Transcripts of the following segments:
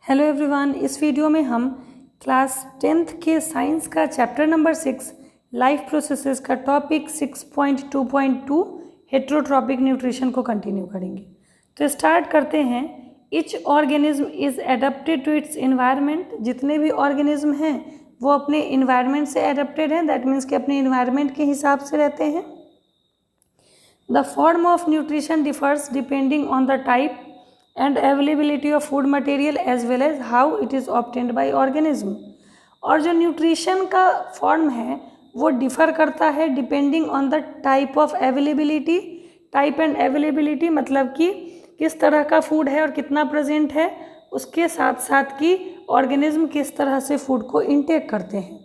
Hello everyone, इस video में हम क्लास 10th के साइंस का चैप्टर नंबर 6 लाइफ प्रोसेसेस का टॉपिक 6.2.2 हेट्रोट्रॉपिक न्यूट्रिशन को कंटिन्यू करेंगे। तो स्टार्ट करते हैं। Each organism is adapted to its environment. जितने भी ऑर्गेनिज्म हैं वो अपने इन्वायरमेंट से एडेप्टेड हैं, दैट मीन्स कि अपने इन्वायरमेंट के हिसाब से रहते हैं। The form of nutrition differs depending on the type and availability of food material as well as how it is obtained by organism। और जो न्यूट्रिशन का फॉर्म है वो डिफ़र करता है depending on the type of availability. Type and availability मतलब कि किस तरह का फूड है और कितना प्रेजेंट है, उसके साथ साथ कि ऑर्गेनिज्म किस तरह से फूड को इनटेक करते हैं।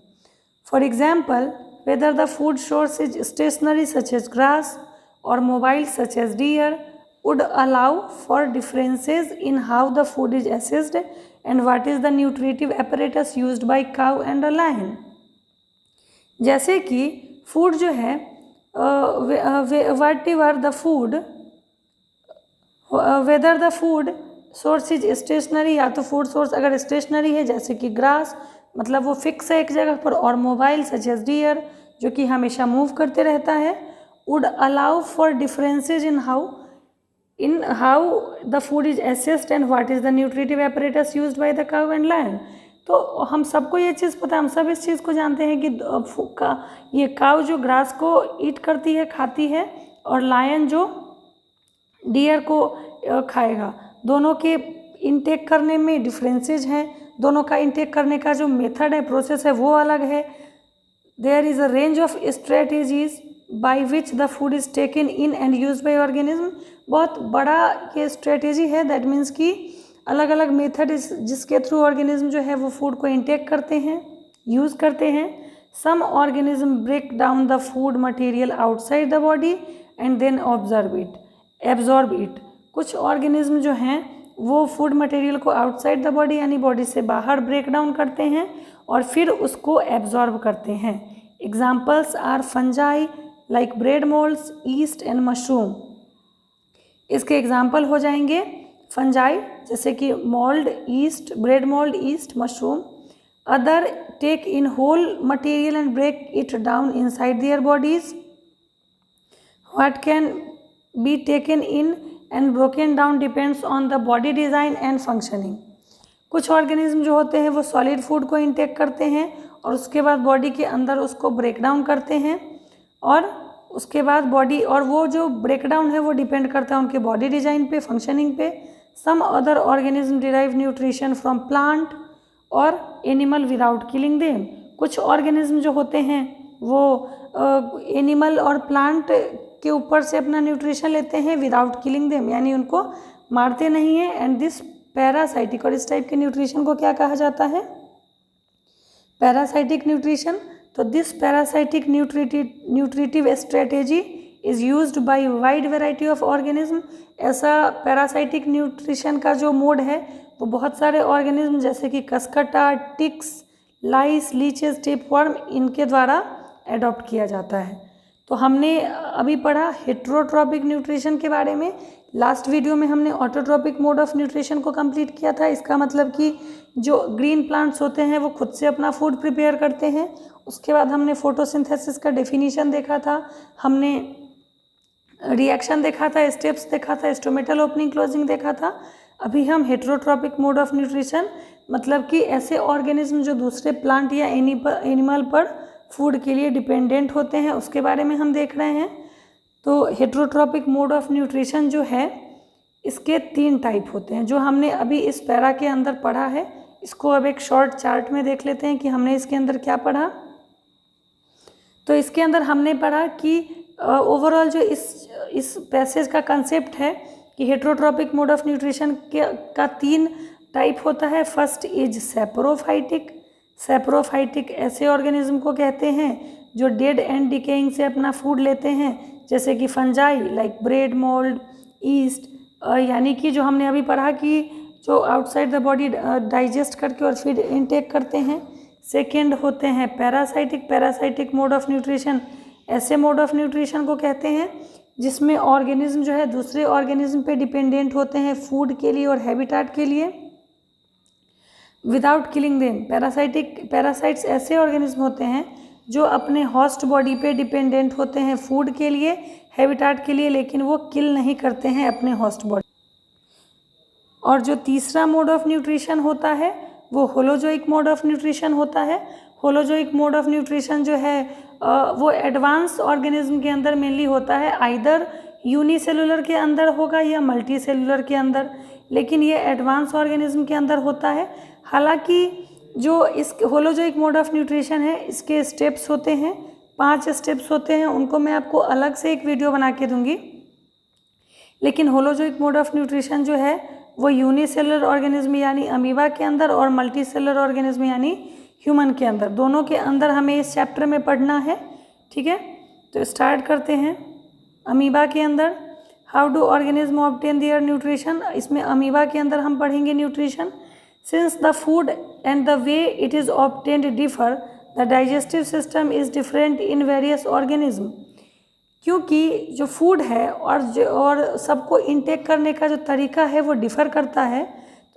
For example, whether the food source is stationary such as grass और mobile such as deer would allow for differences in how the food is assessed and what is the nutritive apparatus used by cow and a lion। जैसे कि food जो है whatever the food whether the food source is stationary, या तो food source अगर stationery है जैसे कि ग्रास मतलब वो फिक्स है एक जगह पर, और मोबाइल सच एज डियर जो कि हमेशा मूव करते रहता है, would allow for differences in how the food is assessed and what is the nutritive apparatus used by the cow and lion। तो हम सबको ये चीज़ पता है, हम सब इस चीज़ को जानते हैं कि ये काव जो ग्रास को ईट करती है, खाती है, और लायन जो डियर को खाएगा। दोनों के इनटेक करने में डिफरेंसेज हैं, दोनों का इनटेक करने का जो मेथड है, प्रोसेस है, वो अलग है। There is a range of strategies by which the food is taken in and use by organism. बहुत बड़ा ये स्ट्रेटेजी है, दैट मीन्स कि अलग अलग मेथड जिसके थ्रू ऑर्गेनिज्म जो है वो फूड को इंटेक करते हैं, यूज़ करते हैं। Some organism break down the food material outside the body and then absorb it. कुछ ऑर्गेनिज्म जो हैं वो फूड मटेरियल को आउटसाइड द बॉडी यानी बॉडी से बाहर ब्रेक डाउन करते हैं और फिर उसको एब्जॉर्ब करते हैं। Examples are fungi like bread moulds, yeast and mushroom. इसके एग्जाम्पल हो जाएंगे फंजाई जैसे कि mould, yeast, bread mould, yeast, mushroom. Other take in whole material and break it down inside their bodies. What can be taken in and broken down depends on the body design and functioning. कुछ organism जो होते हैं वो solid food को intake करते हैं और उसके बाद बॉडी के अंदर उसको ब्रेक डाउन करते हैं, और उसके बाद बॉडी, और वो जो ब्रेकडाउन है वो डिपेंड करता है उनके बॉडी डिज़ाइन पे, फंक्शनिंग पे। Some other organism derive nutrition from plant और एनिमल विदाउट किलिंग देम। कुछ ऑर्गेनिज्म जो होते हैं वो एनिमल और प्लांट के ऊपर से अपना न्यूट्रिशन लेते हैं विदाउट किलिंग देम, यानी उनको मारते नहीं हैं। एंड दिस पैरासाइटिक, और इस टाइप के न्यूट्रिशन को क्या कहा जाता है? Parasitic nutrition. तो this parasitic nutritive strategy is used by wide variety of organism. ऐसा पैरासाइटिक न्यूट्रिशन का जो मोड है वो बहुत सारे ऑर्गेनिज्म जैसे कि कसकटा, टिक्स, लाइस, लीचेस, टेपवर्म, इनके द्वारा एडॉप्ट किया जाता है। तो हमने अभी पढ़ा हेट्रोट्रॉपिक न्यूट्रिशन के बारे में। लास्ट वीडियो में हमने ऑटोट्रॉपिक मोड ऑफ न्यूट्रिशन को कंप्लीट किया था। इसका मतलब कि जो ग्रीन प्लांट्स होते हैं वो खुद से अपना फूड प्रिपेयर करते हैं। उसके बाद हमने फोटोसिंथेसिस का डेफिनेशन देखा था, हमने रिएक्शन देखा था, स्टेप्स देखा था, स्टोमेटल ओपनिंग क्लोजिंग देखा था। अभी हम हेट्रोट्रॉपिक मोड ऑफ न्यूट्रिशन मतलब कि ऐसे ऑर्गेनिज्म जो दूसरे प्लांट या एनिमल पर फूड के लिए डिपेंडेंट होते हैं उसके बारे में हम देख रहे हैं। तो हेट्रोट्रॉपिक मोड ऑफ न्यूट्रिशन जो है इसके 3 टाइप होते हैं जो हमने अभी इस पैरा के अंदर पढ़ा है। इसको अब एक शॉर्ट चार्ट में देख लेते हैं कि हमने इसके अंदर क्या पढ़ा। तो इसके अंदर हमने पढ़ा कि ओवरऑल जो इस पैसेज का कंसेप्ट है कि हेट्रोट्रॉपिक मोड ऑफ न्यूट्रिशन का 3 टाइप होता है। First is saprophytic. सैप्रोफाइटिक ऐसे ऑर्गेनिज्म को कहते हैं जो डेड एंड डिकेइंग से अपना फूड लेते हैं, जैसे कि fungi like bread mould, east, यानी कि जो हमने अभी पढ़ा कि जो आउटसाइड द बॉडी डाइजेस्ट करके और फिर इनटेक करते हैं। सेकेंड होते हैं parasitic. Parasitic mode of nutrition ऐसे मोड ऑफ न्यूट्रिशन को कहते हैं जिसमें ऑर्गेनिज्म जो है दूसरे ऑर्गेनिज्म पे डिपेंडेंट होते हैं फूड के लिए और हैबिटाट के लिए। Without killing them. पैरासाइट्स ऐसे ऑर्गेनिज्म होते हैं जो अपने होस्ट बॉडी पे डिपेंडेंट होते हैं फूड के लिए, हैबिटाट के लिए, लेकिन वो किल नहीं करते हैं अपने होस्ट बॉडी। और जो तीसरा मोड ऑफ न्यूट्रिशन होता है वो होलोजोइक मोड ऑफ न्यूट्रिशन होता है। होलोजोइक मोड ऑफ न्यूट्रिशन जो है वो एडवांस ऑर्गेनिज्म के अंदर मेनली होता है, आइदर यूनिसेलुलर के अंदर होगा या मल्टी सेलुलर के अंदर, लेकिन ये एडवांस ऑर्गेनिज्म के अंदर होता है। हालांकि जो इस होलोजोइक मोड ऑफ न्यूट्रिशन है इसके स्टेप्स होते हैं, 5 स्टेप्स होते हैं, उनको मैं आपको अलग से एक वीडियो बना के दूंगी। लेकिन होलोजोइक मोड ऑफ न्यूट्रिशन जो है वो यूनिसेलुलर ऑर्गेनिज्म यानी अमीबा के अंदर और मल्टी सेलुलर ऑर्गेनिज्म यानी ह्यूमन के अंदर, दोनों के अंदर हमें इस चैप्टर में पढ़ना है। ठीक है, तो स्टार्ट करते हैं। अमीबा के अंदर how do organism obtain their nutrition, इसमें अमीबा के अंदर हम पढ़ेंगे nutrition. Since the food and the way it is obtained differ, the digestive system is different in various organism. क्योंकि जो फूड है और सबको इनटेक करने का जो तरीका है वो डिफ़र करता है,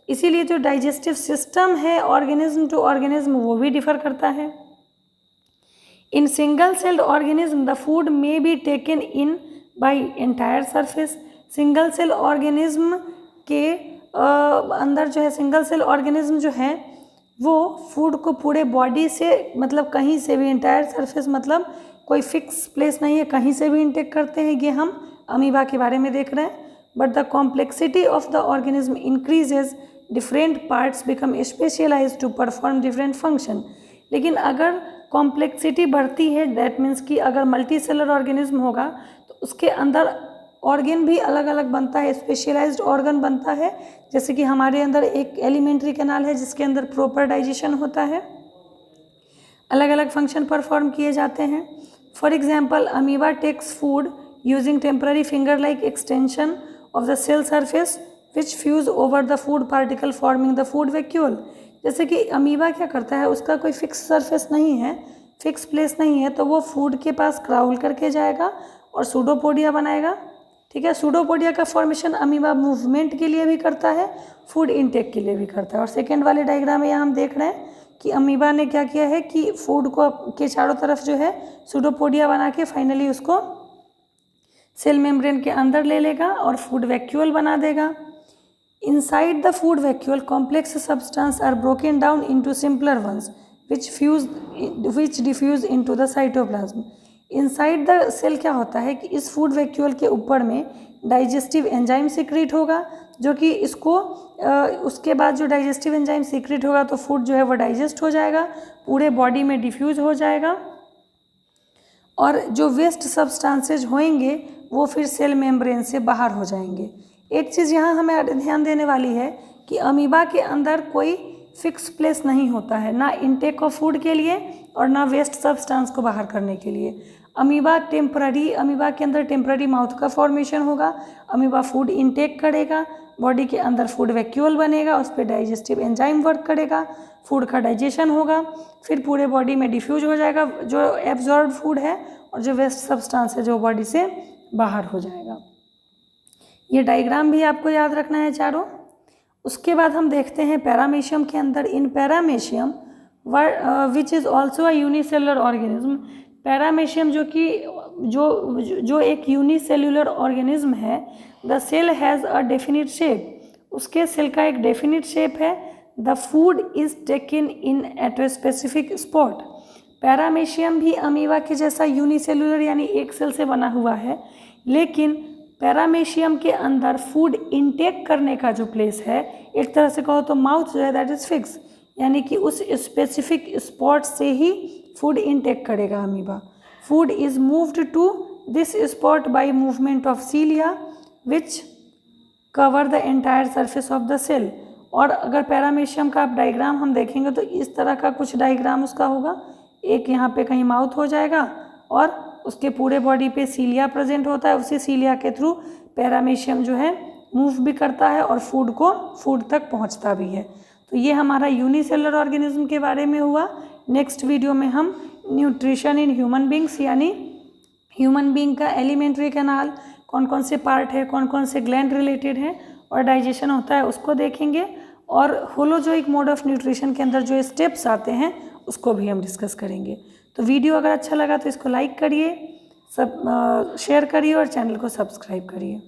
इसीलिए जो डाइजेस्टिव सिस्टम है ऑर्गेनिज्म टू ऑर्गेनिज्म वो भी डिफ़र करता है। In single celled organism the food may be taken in by entire surface. Single cell organism के अंदर जो है, सिंगल सेल ऑर्गेनिज्म जो है वो फूड को पूरे बॉडी से, मतलब कहीं से भी, एंटायर सरफेस मतलब कोई फिक्स प्लेस नहीं है, कहीं से भी इनटेक करते हैं। ये हम अमीबा के बारे में देख रहे हैं। But the complexity of the organism increases, different parts become specialised to perform different function. लेकिन अगर कॉम्प्लेक्सिटी बढ़ती है, दैट मीन्स कि अगर मल्टी सेलर ऑर्गेनिज्म होगा तो उसके अंदर ऑर्गन भी अलग अलग बनता है, स्पेशलाइज्ड ऑर्गन बनता है। जैसे कि हमारे अंदर एक एलिमेंट्री कैनाल है जिसके अंदर प्रॉपर डाइजेशन होता है, अलग अलग फंक्शन परफॉर्म किए जाते हैं। For example amoeba takes food using temporary finger like extension of the cell surface which fuse over the food particle forming the food vacuole. जैसे कि अमीबा क्या करता है, उसका कोई फिक्स सरफेस नहीं है, फिक्स प्लेस नहीं है, तो वो फूड के पास क्राउल करके जाएगा और सूडोपोडिया बनाएगा। ठीक है, सूडोपोडिया का फॉर्मेशन अमीबा मूवमेंट के लिए भी करता है, फूड इनटेक के लिए भी करता है। और सेकेंड वाले डायग्राम में यहाँ हम देख रहे हैं कि अमीबा ने क्या किया है कि फूड को के चारों तरफ जो है सूडोपोडिया बना के फाइनली उसको सेल मेम्ब्रेन के अंदर ले लेगा और फूड वैक्यूल बना देगा। Inside the food vacuole complex substance are broken down into simpler ones which diffuse into the cytoplasm. Inside the cell क्या होता है कि इस फूड वैक्यूल के ऊपर में डाइजेस्टिव एंजाइम सीक्रेट होगा, जो कि इसको उसके बाद जो डाइजेस्टिव एंजाइम सीक्रेट होगा तो फूड जो है वो डाइजेस्ट हो जाएगा, पूरे बॉडी में डिफ्यूज हो जाएगा, और जो वेस्ट सब्सटेंसेज होंगे वो फिर सेल मेम्ब्रेन से बाहर हो जाएंगे। एक चीज़ यहाँ हमें ध्यान देने वाली है कि अमीबा के अंदर कोई फिक्स प्लेस नहीं होता है, ना इनटेक ऑफ फूड के लिए और ना वेस्ट सब्सटेंस को बाहर करने के लिए। अमीबा के अंदर टेम्पररी माउथ का फॉर्मेशन होगा। अमीबा फूड इनटेक करेगा, बॉडी के अंदर फूड वैक्यूल बनेगा, उस पर डाइजेस्टिव एंजाइम वर्क करेगा, फूड का डाइजेशन होगा, फिर पूरे बॉडी में डिफ्यूज हो जाएगा जो एब्जॉर्ब फूड है, और जो वेस्ट सब्सटेंस है जो बॉडी से बाहर हो जाएगा। ये डायग्राम भी आपको याद रखना है चारों। उसके बाद हम देखते हैं पैरामीशियम के अंदर। In paramecium which is also a unicellular organism. Paramecium जो एक यूनिसेलुलर ऑर्गेनिज्म है, the cell has a definite shape. उसके सेल का एक डेफिनिट शेप है। The food is taken in at a specific spot. Paramecium भी अमीबा के जैसा यूनिसेलुलर यानी एक सेल से बना हुआ है, लेकिन पैरामीशियम के अंदर फूड इनटेक करने का जो प्लेस है, एक तरह से कहो तो माउथ जो है दैट इज़ फिक्स, यानी कि उस स्पेसिफिक स्पॉट से ही फूड इनटेक करेगा amoeba. Food is moved to this spot by movement of cilia which cover the entire surface of the cell. और अगर पैरामीशियम का आप डायग्राम हम देखेंगे तो इस तरह का कुछ डायग्राम उसका होगा। एक यहाँ पे कहीं माउथ हो जाएगा और उसके पूरे बॉडी पे सीलिया प्रेजेंट होता है, उसी सीलिया के थ्रू पैरामीशियम जो है मूव भी करता है और फूड तक पहुँचता भी है। तो ये हमारा यूनिसेलुलर ऑर्गेनिज्म के बारे में हुआ। नेक्स्ट वीडियो में हम न्यूट्रिशन इन ह्यूमन बींग्स यानी ह्यूमन बींग का एलिमेंट्री कैनाल, कौन कौन से पार्ट है, कौन कौन से ग्लैंड रिलेटेड हैं और डाइजेशन होता है, उसको देखेंगे। और होलोजोइक मोड ऑफ न्यूट्रिशन के अंदर जो स्टेप्स आते हैं उसको भी हम डिस्कस करेंगे। तो वीडियो अगर अच्छा लगा तो इसको लाइक करिए, सब शेयर करिए और चैनल को सब्सक्राइब करिए।